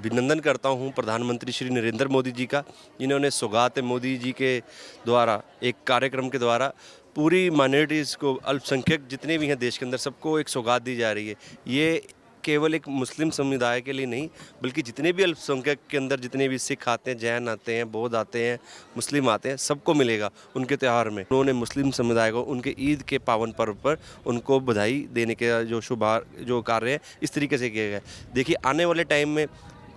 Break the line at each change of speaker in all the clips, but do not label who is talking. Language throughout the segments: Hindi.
अभिनंदन करता हूं प्रधानमंत्री श्री नरेंद्र मोदी जी का, जिन्होंने सौगात मोदी जी के द्वारा एक कार्यक्रम के द्वारा पूरी माइनॉरिटीज़ को, अल्पसंख्यक जितने भी हैं देश के अंदर, सबको एक सौगात दी जा रही है। ये केवल एक मुस्लिम समुदाय के लिए नहीं, बल्कि जितने भी अल्पसंख्यक के अंदर जितने भी सिख आते हैं, जैन आते हैं, बौद्ध आते हैं, मुस्लिम आते हैं, सबको मिलेगा उनके त्यौहार में। उन्होंने मुस्लिम समुदाय को उनके ईद के पावन पर्व पर उनको बधाई देने के जो कार्य है इस तरीके से किया गया। देखिए, आने वाले टाइम में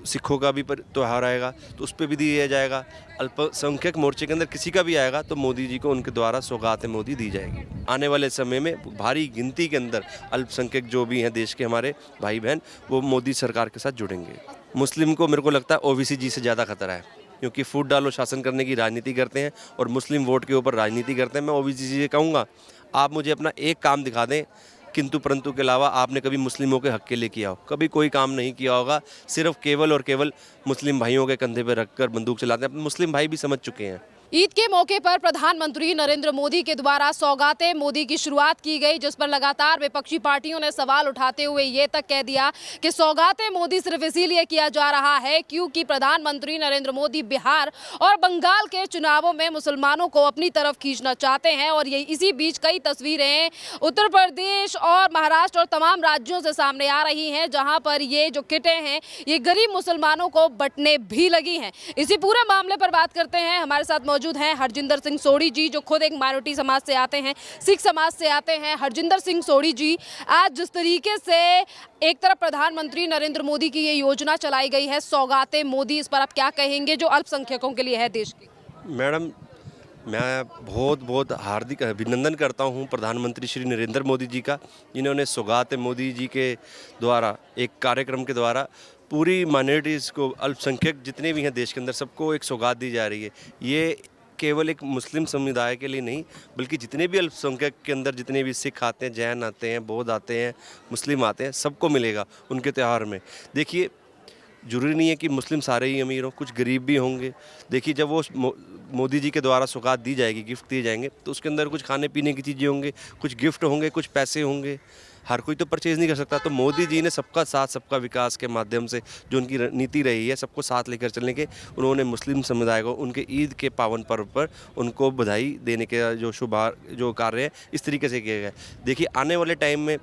सिखों का भी त्यौहार आएगा तो उस पर भी दिया जाएगा। अल्पसंख्यक मोर्चे के अंदर किसी का भी आएगा तो मोदी जी को उनके द्वारा सौगात मोदी दी जाएगी। आने वाले समय में भारी गिनती के अंदर अल्पसंख्यक जो भी हैं देश के हमारे भाई बहन, वो मोदी सरकार के साथ जुड़ेंगे। मुस्लिम को मेरे को लगता है ओबीसी जी से ज़्यादा खतरा है, क्योंकि फूट डालो शासन करने की राजनीति करते हैं और मुस्लिम वोट के ऊपर राजनीति करते हैं। मैं ओबीसी जी से कहूँगा, आप मुझे अपना एक काम दिखा दें किंतु परंतु के अलावा आपने कभी मुस्लिमों के हक के लिए किया हो, कभी कोई काम नहीं किया होगा। सिर्फ केवल और केवल मुस्लिम भाइयों के कंधे पर रखकर बंदूक चलाते हैं। मुस्लिम भाई भी समझ चुके हैं।
ईद के मौके पर प्रधानमंत्री नरेंद्र मोदी के द्वारा सौगाते मोदी की शुरुआत की गई, जिस पर लगातार विपक्षी पार्टियों ने सवाल उठाते हुए ये तक कह दिया कि सौगाते मोदी सिर्फ इसीलिए किया जा रहा है क्योंकि प्रधानमंत्री नरेंद्र मोदी बिहार और बंगाल के चुनावों में मुसलमानों को अपनी तरफ खींचना चाहते हैं। और ये इसी बीच कई तस्वीरें उत्तर प्रदेश और महाराष्ट्र और तमाम राज्यों से सामने आ रही हैं, जहां पर ये जो किटें हैं ये गरीब मुसलमानों को बंटने भी लगी हैं। इसी पूरे मामले पर बात करते हैं। हमारे साथ मौजूद हैं हरजिंदर सिंह सोढ़ी जी, जो खुद एक माइनॉरिटी समाज से आते हैं, सिख समाज से आते हैं। हरजिंदर सिंह सोढ़ी जी, आज जिस तरीके से एक तरफ प्रधानमंत्री नरेंद्र मोदी की ये योजना चलाई गई है सौगाते मोदी, इस पर आप क्या कहेंगे जो अल्पसंख्यकों के लिए है देश की?
मैडम, मैं बहुत हार्दिक अभिनंदन करता हूं प्रधानमंत्री श्री नरेंद्र मोदी जी का, जिन्होंने सौगात मोदी जी के द्वारा एक कार्यक्रम के द्वारा पूरी माइनॉरिटीज़ को, अल्पसंख्यक जितने भी हैं देश के अंदर, सबको एक सौगात दी जा रही है। ये केवल एक मुस्लिम समुदाय के लिए नहीं, बल्कि जितने भी अल्पसंख्यक के अंदर जितने भी सिख आते हैं, जैन आते हैं, बौद्ध आते हैं, मुस्लिम आते हैं, सबको मिलेगा उनके त्यौहार में। देखिए, ज़रूरी नहीं है कि मुस्लिम सारे ही अमीर हों, कुछ गरीब भी होंगे। देखिए, जब वो मोदी जी के द्वारा सौगात दी जाएगी, गिफ्ट दिए जाएंगे, तो उसके अंदर कुछ खाने पीने की चीज़ें होंगे, कुछ गिफ्ट होंगे, कुछ पैसे होंगे। हर कोई तो परचेज़ नहीं कर सकता। तो मोदी जी ने सबका साथ सबका विकास के माध्यम से जो उनकी नीति रही है, सबको साथ लेकर चलने के, उन्होंने मुस्लिम समुदाय को उनके ईद के पावन पर्व पर उनको बधाई देने के जो कार्य है इस तरीके से किया गया। देखिए, आने वाले टाइम में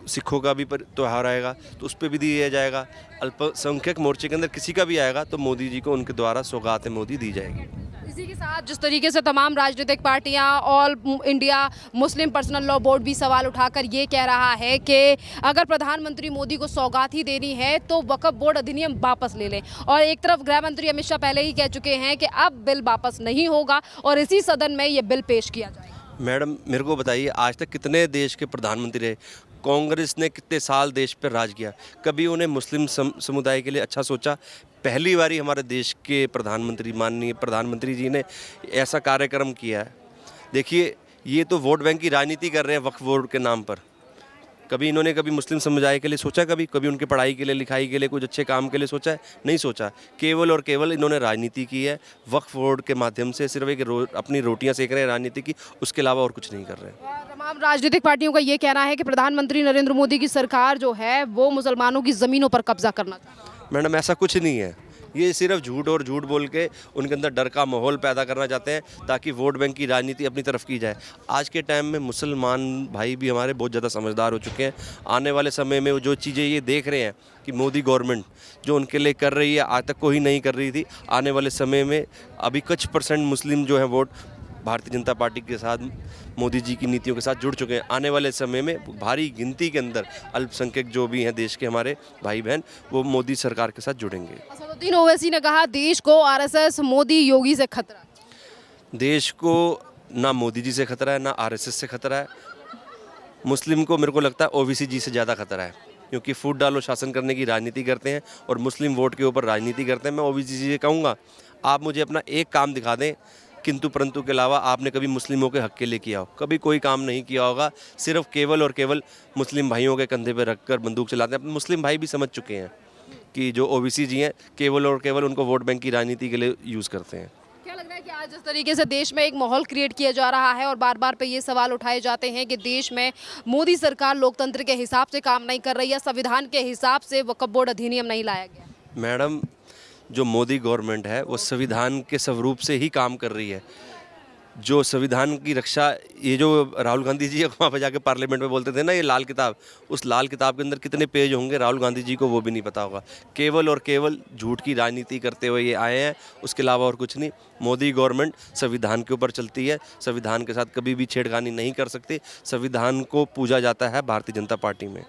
सिखों का भी त्यौहार आएगा तो उस पर भी दिया जाएगा। अल्पसंख्यक मोर्चे के अंदर किसी का भी आएगा तो मोदी जी को उनके द्वारा सौगात मोदी दी जाएगी।
इसी के साथ जिस तरीके से तमाम राजनीतिक पार्टियां, all India Muslim personal law board भी सवाल उठाकर ये कह रहा है कि अगर प्रधानमंत्री मोदी को सौगात ही देनी है तो वक्फ बोर्ड अधिनियम वापस ले लें। और एक तरफ गृह मंत्री अमित शाह पहले ही कह चुके हैं कि अब बिल वापस नहीं होगा और इसी सदन में ये बिल पेश किया जाएगा।
मैडम, मेरे को बताइए, आज तक कितने देश के प्रधानमंत्री रहे? कांग्रेस ने कितने साल देश पर राज किया? कभी उन्हें मुस्लिम समुदाय के लिए अच्छा सोचा? पहली बारी हमारे देश के प्रधानमंत्री, माननीय प्रधानमंत्री जी ने ऐसा कार्यक्रम किया है। देखिए, ये तो वोट बैंक की राजनीति कर रहे हैं वक्फ बोर्ड के नाम पर। कभी इन्होंने मुस्लिम समुदाय के लिए सोचा? कभी उनकी पढ़ाई के लिए, लिखाई के लिए, कुछ अच्छे काम के लिए सोचा है? नहीं सोचा। केवल और केवल इन्होंने राजनीति की है वक्फ बोर्ड के माध्यम से। सिर्फ एक अपनी रोटियां सेक रहे हैं राजनीति की, उसके अलावा और कुछ नहीं कर रहे हैं।
तमाम राजनीतिक पार्टियों का ये कहना है कि प्रधानमंत्री नरेंद्र मोदी की सरकार जो है वो मुसलमानों की ज़मीनों पर कब्जा करना चाहती है।
मैडम, ऐसा कुछ नहीं है। ये सिर्फ झूठ बोल के उनके अंदर डर का माहौल पैदा करना चाहते हैं ताकि वोट बैंक की राजनीति अपनी तरफ की जाए। आज के टाइम में मुसलमान भाई भी हमारे बहुत ज़्यादा समझदार हो चुके हैं। आने वाले समय में जो चीज़ें ये देख रहे हैं कि मोदी गवर्नमेंट जो उनके लिए कर रही है, आज तक कोई नहीं कर रही थी। आने वाले समय में अभी कुछ % मुस्लिम जो है वोट भारतीय जनता पार्टी के साथ, मोदी जी की नीतियों के साथ जुड़ चुके हैं। आने वाले समय में भारी गिनती के अंदर अल्पसंख्यक जो भी हैं देश के हमारे भाई बहन, वो मोदी सरकार के साथ जुड़ेंगे।
असदुद्दीन ओवैसी ने कहा देश को आरएसएस, मोदी, योगी से खतरा।
देश को ना मोदी जी से खतरा है, ना आरएसएस से खतरा है। मुस्लिम को मेरे को लगता है ओबीसी जी से ज़्यादा खतरा है, क्योंकि फूट डालो शासन करने की राजनीति करते हैं और मुस्लिम वोट के ऊपर राजनीति करते हैं। मैं ओबीसी जी से कहूँगा, आप मुझे अपना एक काम दिखा दें किंतु परंतु के अलावा आपने कभी मुस्लिमों के हक के लिए किया हो, कभी कोई काम नहीं किया होगा। सिर्फ केवल और केवल मुस्लिम भाइयों के कंधे पर रखकर बंदूक चलाते हैं। मुस्लिम भाई भी समझ चुके हैं कि जो ओबीसी जी हैं केवल और केवल उनको वोट बैंक की राजनीति के लिए यूज़ करते हैं।
क्या लग रहा है कि आज जिस तरीके से देश में एक माहौल क्रिएट किया जा रहा है और बार बार पे ये सवाल उठाए जाते हैं कि देश में मोदी सरकार लोकतंत्र के हिसाब से काम नहीं कर रही है, संविधान के हिसाब से वक्फ बोर्ड अधिनियम नहीं लाया गया?
मैडम, जो मोदी गवर्नमेंट है वो संविधान के स्वरूप से ही काम कर रही है। जो संविधान की रक्षा, ये जो राहुल गांधी जी वहाँ पर जाके पार्लियामेंट में बोलते थे ना, ये लाल किताब, उस लाल किताब के अंदर कितने पेज होंगे राहुल गांधी जी को वो भी नहीं पता होगा। केवल और केवल झूठ की राजनीति करते हुए ये आए हैं, उसके अलावा और कुछ नहीं। मोदी गवर्नमेंट संविधान के ऊपर चलती है, संविधान के साथ कभी भी छेड़खानी नहीं कर सकती। संविधान को पूजा जाता है भारतीय जनता पार्टी में।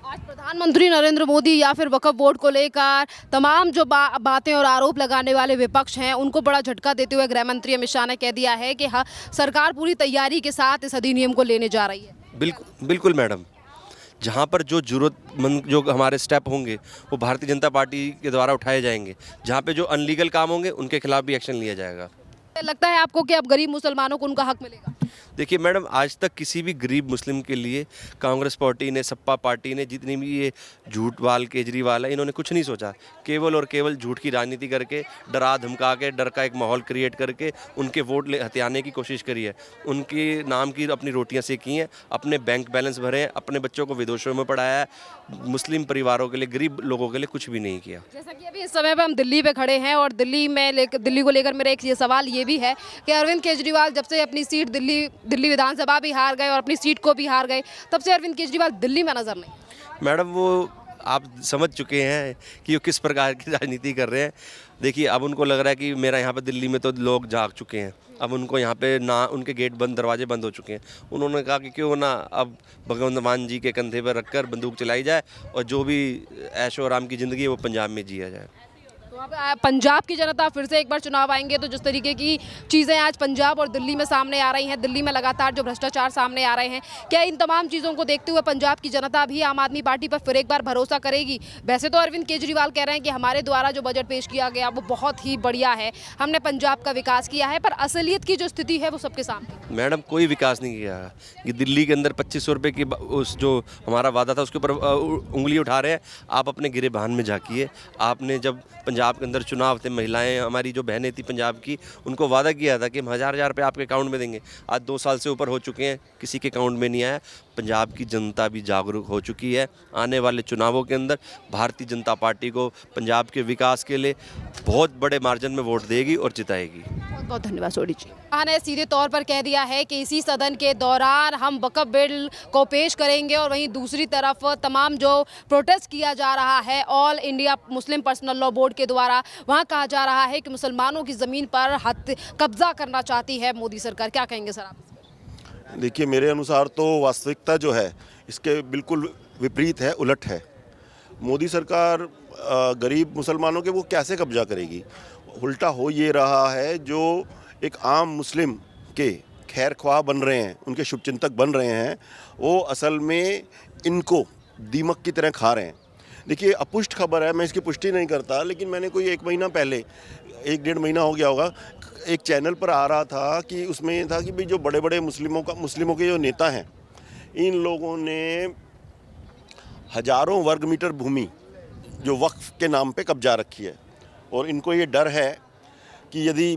आज प्रधानमंत्री नरेंद्र मोदी या फिर वक्फ बोर्ड को लेकर तमाम जो बातें और आरोप लगाने वाले विपक्ष हैं उनको बड़ा झटका देते हुए गृह मंत्री अमित शाह ने कह दिया है कि हाँ, सरकार पूरी तैयारी के साथ इस अधिनियम को लेने जा रही है।
बिल्कुल बिल्कुल मैडम, जहाँ पर जो जरूरतमंद जो हमारे स्टेप होंगे वो भारतीय जनता पार्टी के द्वारा उठाए जाएंगे। जहाँ पे जो अनलीगल काम होंगे उनके खिलाफ भी एक्शन लिया जाएगा।
लगता है आपको कि अब गरीब मुसलमानों को उनका हक मिलेगा?
देखिए मैडम, आज तक किसी भी गरीब मुस्लिम के लिए कांग्रेस पार्टी ने, सपा पार्टी ने, जितनी भी ये झूठवाल केजरीवाल है, इन्होंने कुछ नहीं सोचा। केवल और केवल झूठ की राजनीति करके, डरा धमका के, डर का एक माहौल क्रिएट करके उनके वोट हथियाने की कोशिश करी है। उनके नाम की अपनी रोटियां सेकी हैं, अपने बैंक बैलेंस भरे हैं, अपने बच्चों को विदेशों में पढ़ाया है। मुस्लिम परिवारों के लिए, गरीब लोगों के लिए कुछ भी नहीं किया।
जैसा कि अभी इस समय पर हम दिल्ली पे खड़े हैं और दिल्ली को लेकर मेरा एक ये सवाल ये भी है कि अरविंद केजरीवाल जब से अपनी सीट दिल्ली विधानसभा भी हार गए और अपनी सीट को भी हार गए, तब से अरविंद केजरीवाल दिल्ली में नजर नहीं।
मैडम, वो आप समझ चुके हैं कि वो किस प्रकार की राजनीति कर रहे हैं। देखिए, अब उनको लग रहा है कि मेरा यहाँ पे दिल्ली में तो लोग जाग चुके हैं, अब उनको यहाँ पे ना, उनके गेट बंद, दरवाजे बंद हो चुके हैं। उन्होंने कहा कि क्यों ना अब भगवंत मान जी के कंधे पर रखकर बंदूक चलाई जाए और जो भी ऐशो आराम की ज़िंदगी है वो पंजाब में जिया जाए।
तो अब पंजाब की जनता फिर से एक बार चुनाव आएंगे तो जिस तरीके की चीज़ें आज पंजाब और दिल्ली में सामने आ रही हैं, दिल्ली में लगातार जो भ्रष्टाचार सामने आ रहे हैं, क्या इन तमाम चीज़ों को देखते हुए पंजाब की जनता भी आम आदमी पार्टी पर फिर एक बार भरोसा करेगी? वैसे तो अरविंद केजरीवाल कह रहे हैं कि हमारे द्वारा जो बजट पेश किया गया वो बहुत ही बढ़िया है, हमने पंजाब का विकास किया है, पर असलियत की जो स्थिति है वो सबके सामने।
मैडम, कोई विकास नहीं किया कि दिल्ली के अंदर 2500 रुपये की उस जो हमारा वादा था उसके ऊपर उंगली उठा रहे हैं। आप अपने गिरेबान में झांकिए। आपने जब पंजाब के अंदर चुनाव थे, महिलाएं, हमारी जो बहनें थी पंजाब की, उनको वादा किया था कि हम हज़ार रुपये आपके अकाउंट में देंगे। आज 2 साल से ऊपर हो चुके हैं, किसी के अकाउंट में नहीं आया। पंजाब की जनता भी जागरूक हो चुकी है। आने वाले चुनावों के अंदर भारतीय जनता पार्टी को पंजाब के विकास के लिए बहुत बड़े मार्जिन में वोट देगी और जिताएगी।
बहुत बहुत धन्यवाद सोडी जी। ने सीधे तौर पर कह दिया है कि इसी सदन के दौरान हम वक्फ बिल को पेश करेंगे और वहीं दूसरी तरफ तमाम जो प्रोटेस्ट किया जा रहा है all India Muslim personal law board के द्वारा, वहां कहा जा रहा है कि मुसलमानों की ज़मीन पर कब्जा करना चाहती है मोदी सरकार। क्या कहेंगे सर आप?
देखिए, मेरे अनुसार तो वास्तविकता जो है इसके बिल्कुल विपरीत है, उलट है। मोदी सरकार गरीब मुसलमानों के वो कैसे कब्जा करेगी? उल्टा हो ये रहा है, जो एक आम मुस्लिम के खैर ख्वाह बन रहे हैं, उनके शुभचिंतक बन रहे हैं, वो असल में इनको दीमक की तरह खा रहे हैं। देखिए, अपुष्ट खबर है, मैं इसकी पुष्टि नहीं करता, लेकिन मैंने कोई 1 महीना पहले, 1-1.5 महीना हो गया होगा, एक चैनल पर आ रहा था कि उसमें ये था कि भाई जो बड़े बड़े मुस्लिमों के जो नेता हैं, इन लोगों ने हज़ारों वर्ग मीटर भूमि जो वक्फ के नाम पे कब्जा रखी है, और इनको ये डर है कि यदि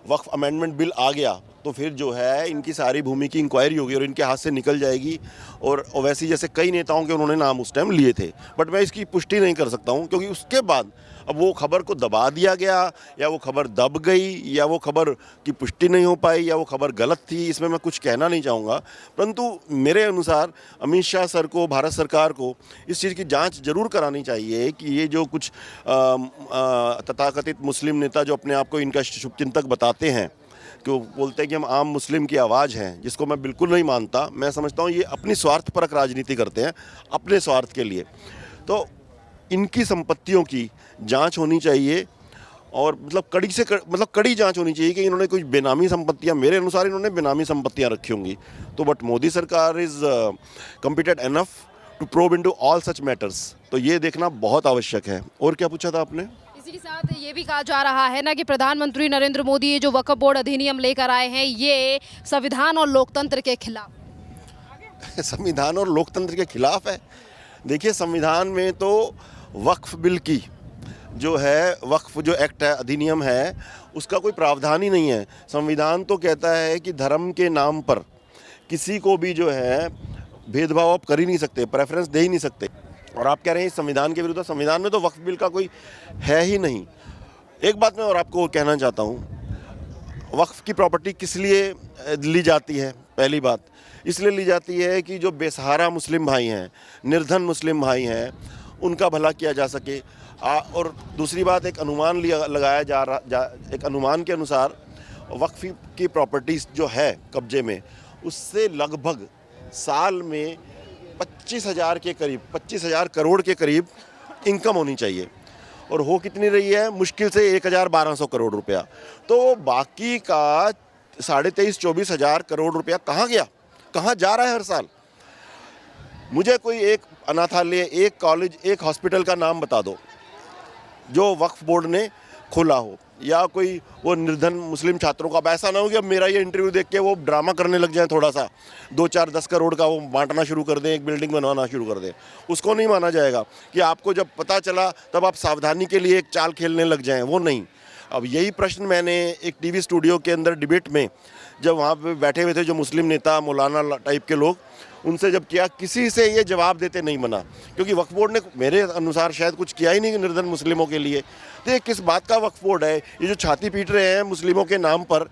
वक्फ अमेंडमेंट बिल आ गया तो फिर जो है इनकी सारी भूमि की इंक्वायरी होगी और इनके हाथ से निकल जाएगी। और वैसे जैसे कई नेताओं के उन्होंने नाम उस टाइम लिए थे, बट मैं इसकी पुष्टि नहीं कर सकता हूं, क्योंकि उसके बाद अब वो खबर को दबा दिया गया, या वो खबर दब गई, या वो खबर की पुष्टि नहीं हो पाई, या वो खबर गलत थी, इसमें मैं कुछ कहना नहीं चाहूँगा। परंतु मेरे अनुसार अमित शाह सर को, भारत सरकार को इस चीज़ की जांच जरूर करानी चाहिए कि ये जो कुछ तथाकथित मुस्लिम नेता जो अपने आप को इनका शुभचिंतक बताते हैं, कि बोलते हैं कि हम आम मुस्लिम की आवाज़ हैं, जिसको मैं बिल्कुल नहीं मानता। मैं समझता हूँ ये अपनी स्वार्थपरक राजनीति करते हैं, अपने स्वार्थ के लिए। तो इनकी संपत्तियों की जांच होनी चाहिए, और मतलब कड़ी जांच होनी चाहिए कि इन्होंने कुछ बेनामी संपत्तियां, मेरे अनुसार इन्होंने बेनामी संपत्तियां रखी होंगी। तो बट मोदी सरकार is competent enough to probe into all such matters. तो ये देखना बहुत आवश्यक है। और क्या पूछा था आपने?
इसी के साथ ये भी कहा जा रहा है ना कि प्रधानमंत्री नरेंद्र मोदी ये जो वक्फ बोर्ड अधिनियम लेकर आए हैं, ये संविधान और लोकतंत्र के खिलाफ
संविधान और लोकतंत्र के खिलाफ है। देखिए, संविधान में तो वक्फ बिल की जो है, वक्फ जो एक्ट है, अधिनियम है, उसका कोई प्रावधान ही नहीं है। संविधान तो कहता है कि धर्म के नाम पर किसी को भी जो है भेदभाव आप कर ही नहीं सकते, प्रेफरेंस दे ही नहीं सकते। और आप कह रहे हैं इस संविधान के विरुद्ध। संविधान में तो वक्फ बिल का कोई है ही नहीं। एक बात मैं और आपको कहना चाहता हूँ, वक्फ की प्रॉपर्टी किस लिए ली जाती है? पहली बात इसलिए ली जाती है कि जो बेसहारा मुस्लिम भाई हैं, निर्धन मुस्लिम भाई हैं, उनका भला किया जा सके। और दूसरी बात, एक अनुमान लगाया एक अनुमान के अनुसार वक्फ की प्रॉपर्टीज़ जो है कब्जे में, उससे लगभग साल में 25,000 के करीब, 25,000 करोड़ के करीब इनकम होनी चाहिए। और हो कितनी रही है? मुश्किल से 1,1200 करोड़ रुपया। तो बाकी का 23,000-24,000 करोड़ रुपया कहाँ गया, कहाँ जा रहा है हर साल? मुझे कोई एक अनाथालय, एक कॉलेज, एक हॉस्पिटल का नाम बता दो जो वक्फ बोर्ड ने खोला हो, या कोई वो निर्धन मुस्लिम छात्रों का। अब ऐसा ना हो कि अब मेरा ये इंटरव्यू देख के वो ड्रामा करने लग जाए, थोड़ा सा 2-4-10 करोड़ का वो बांटना शुरू कर दें, एक बिल्डिंग बनवाना शुरू कर दें। उसको नहीं माना जाएगा कि आपको जब पता चला तब आप सावधानी के लिए एक चाल खेलने लग जाएं, वो नहीं। अब यही प्रश्न मैंने एक टीवी स्टूडियो के अंदर डिबेट में, जब वहाँ पे बैठे हुए थे जो मुस्लिम नेता, मौलाना टाइप के लोग, उनसे जब किया, किसी से ये जवाब देते नहीं बना, क्योंकि वक्फ बोर्ड ने मेरे अनुसार शायद कुछ किया ही नहीं निर्धन मुस्लिमों के लिए। तो ये किस बात का वक्फ बोर्ड है? ये जो छाती पीट रहे हैं मुस्लिमों के नाम पर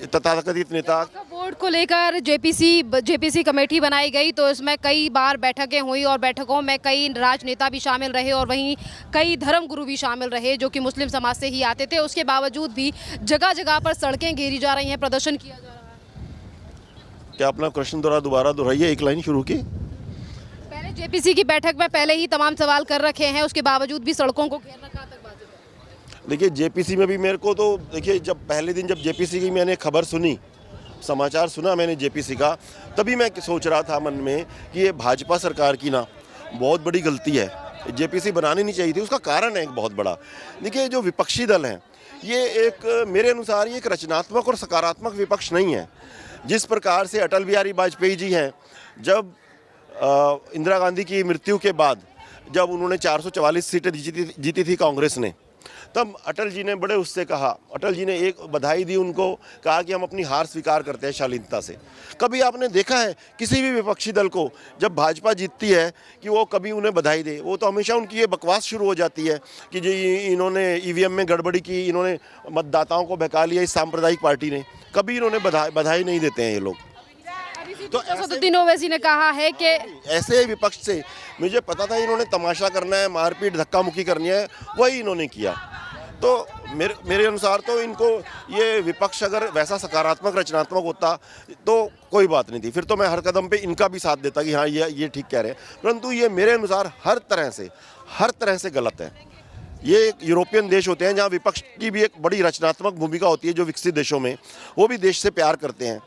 तथाकथित नेता।
वक्फ बोर्ड को लेकर जेपीसी कमेटी बनाई गई, तो इसमें कई बार बैठकें हुई और बैठकों में कई राजनेता भी शामिल रहे और वहीं कई धर्मगुरु भी शामिल रहे जो कि मुस्लिम समाज से ही आते थे। उसके बावजूद भी जगह जगह पर सड़कें घेरी जा रही हैं, प्रदर्शन किया जा रहा है।
क्या अपना प्रश्न दोबारा दोहराइए, एक लाइन शुरू की।
पहले जेपीसी की बैठक में पहले ही तमाम सवाल कर रखे हैं, उसके बावजूद भी सड़कों को घेरना कहाँ तक वाजिब है?
देखिए, जेपीसी में भी मेरे को तो, देखिए, जब पहले दिन जब जेपीसी की मैंने खबर सुनी, समाचार सुना मैंने जेपीसी का, तभी मैं सोच रहा था मन में कि ये भाजपा सरकार की ना बहुत बड़ी गलती है, जेपीसी बनानी नहीं चाहिए थी। उसका कारण है एक बहुत बड़ा। देखिए, जो विपक्षी दल हैं, ये एक, मेरे अनुसार ये एक रचनात्मक और सकारात्मक विपक्ष नहीं है। जिस प्रकार से अटल बिहारी वाजपेयी जी हैं, जब इंदिरा गांधी की मृत्यु के बाद जब उन्होंने 444 सीटें जीती थी कांग्रेस ने, तब अटल जी ने बड़े उससे कहा, अटल जी ने एक बधाई दी उनको, कहा कि हम अपनी हार स्वीकार करते हैं शालीनता से। कभी आपने देखा है किसी भी विपक्षी दल को जब भाजपा जीतती है कि वो कभी उन्हें बधाई दे? वो तो हमेशा उनकी ये बकवास शुरू हो जाती है कि जी इन्होंने ईवीएम में गड़बड़ी की, इन्होंने मतदाताओं को बहका लिया इस सांप्रदायिक पार्टी ने। कभी इन्होंने बधाई नहीं देते हैं ये लोग।
तो असदुद्दीन ओवैसी ने कहा है कि
ऐसे विपक्ष से मुझे पता था इन्होंने तमाशा करना है, मारपीट धक्का मुक्की करनी है, वही इन्होंने किया। तो मेरे अनुसार तो इनको, ये विपक्ष अगर वैसा सकारात्मक रचनात्मक होता तो कोई बात नहीं थी, फिर तो मैं हर कदम पे इनका भी साथ देता कि हाँ ये ठीक कह रहे हैं। परंतु ये मेरे अनुसार हर तरह से गलत है। ये एक यूरोपियन देश होते हैं जहाँ विपक्ष की भी एक बड़ी रचनात्मक भूमिका होती है, जो विकसित देशों में, वो भी देश से प्यार करते हैं।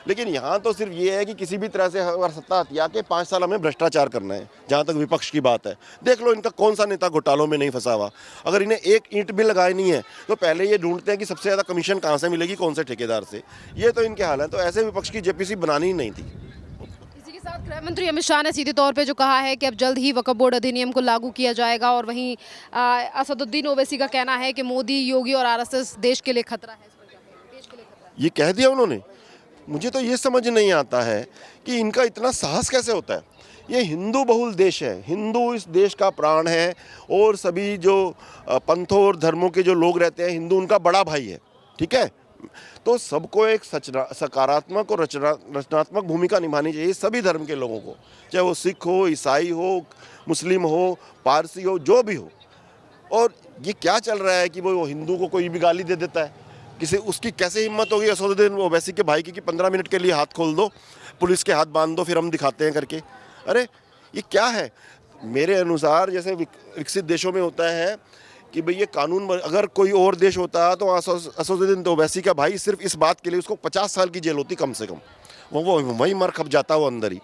लेकिन यहाँ तो सिर्फ ये है कि किसी भी तरह से अगर सत्ता हथिया के 5 साल हमें भ्रष्टाचार करना है। जहाँ तक विपक्ष की बात है, देख लो इनका कौन सा नेता घोटालों में नहीं फंसा हुआ। अगर इन्हें एक ईंट भी लगाई नहीं है तो पहले ये ढूंढते हैं कि सबसे ज़्यादा कमीशन कहाँ से मिलेगी, कौन से ठेकेदार से। ये तो इनके हाल है। तो ऐसे विपक्ष की जेपीसी बनानी ही नहीं थी।
इसी के साथ गृह मंत्री अमित शाह ने सीधे तौर पे जो कहा है कि अब जल्द ही वक्फ बोर्ड अधिनियम को लागू किया जाएगा, और वहीं असदुद्दीन ओवैसी का कहना है कि मोदी, योगी और आरएसएस देश के लिए खतरा है। इस पर क्या कहेंगे? देश के लिए खतरा है।
ये कह दिया उन्होंने। मुझे तो ये समझ नहीं आता है कि इनका इतना साहस कैसे होता है। ये हिंदू बहुल देश है, हिंदू इस देश का प्राण है, और सभी जो पंथों और धर्मों के जो लोग रहते हैं, हिंदू उनका बड़ा भाई है, ठीक है। तो सबको एक सकारात्मक और रचनात्मक भूमिका निभानी चाहिए, सभी धर्म के लोगों को, चाहे वो सिख हो, ईसाई हो, मुस्लिम हो, पारसी हो, जो भी हो। और ये क्या चल रहा है कि वो हिंदू को कोई भी गाली दे देता है, किसी, उसकी कैसे हिम्मत होगी असदुद्दीन ओवैसी के भाई की कि 15 मिनट के लिए हाथ खोल दो, पुलिस के हाथ बांध दो, फिर हम दिखाते हैं करके। अरे ये क्या है? मेरे अनुसार जैसे विकसित देशों में होता है कि भाई ये कानून, अगर कोई और देश होता तो असदुद्दीन ओवैसी का भाई सिर्फ इस बात के लिए उसको 50 साल की जेल होती कम से कम, वो वहीं मर खप जाता वो अंदर ही।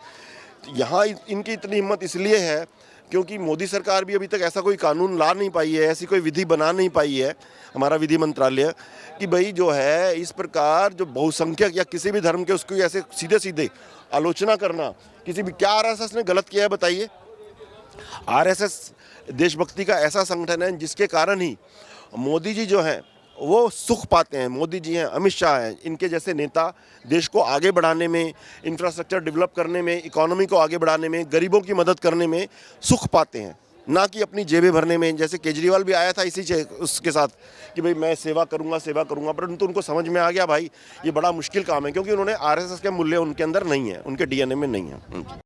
यहाँ इनकी इतनी हिम्मत इसलिए है क्योंकि मोदी सरकार भी अभी तक ऐसा कोई कानून ला नहीं पाई है, ऐसी कोई विधि बना नहीं पाई है, हमारा विधि मंत्रालय, कि भाई जो है इस प्रकार जो बहुसंख्यक या किसी भी धर्म के उसकी ऐसे सीधे सीधे आलोचना करना, किसी भी, क्या आरएसएस ने गलत किया है बताइए? आरएसएस देशभक्ति का ऐसा संगठन है जिसके कारण ही मोदी जी जो हैं वो सुख पाते हैं। मोदी जी हैं, अमित शाह हैं, इनके जैसे नेता देश को आगे बढ़ाने में, इंफ्रास्ट्रक्चर डेवलप करने में, इकोनॉमी को आगे बढ़ाने में, गरीबों की मदद करने में सुख पाते हैं, ना कि अपनी जेबें भरने में। जैसे केजरीवाल भी आया था इसी उसके साथ कि भाई मैं सेवा करूंगा, परंतु उनको समझ में आ गया भाई ये बड़ा मुश्किल काम है, क्योंकि उन्होंने आरएसएस के मूल्य उनके अंदर नहीं है, उनके डीएनए में नहीं है।